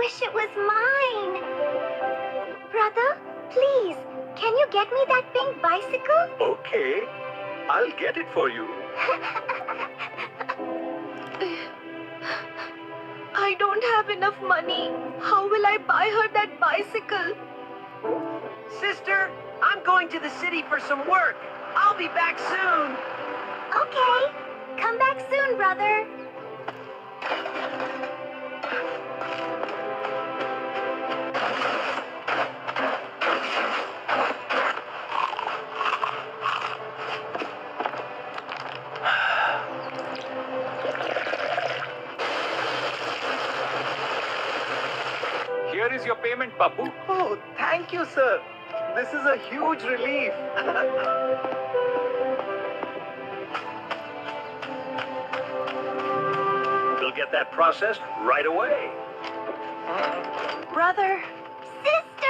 wish it was mine. Brother, please, can you get me that pink bicycle? Okay, I'll get it for you. I don't have enough money. How will I buy her that bicycle? Sister, I'm going to the city for some work. I'll be back soon. Okay. Come back soon, brother. Here is your payment, Papu. Oh, thank you, sir. This is a huge relief. We'll get that processed right away. Brother. Sister!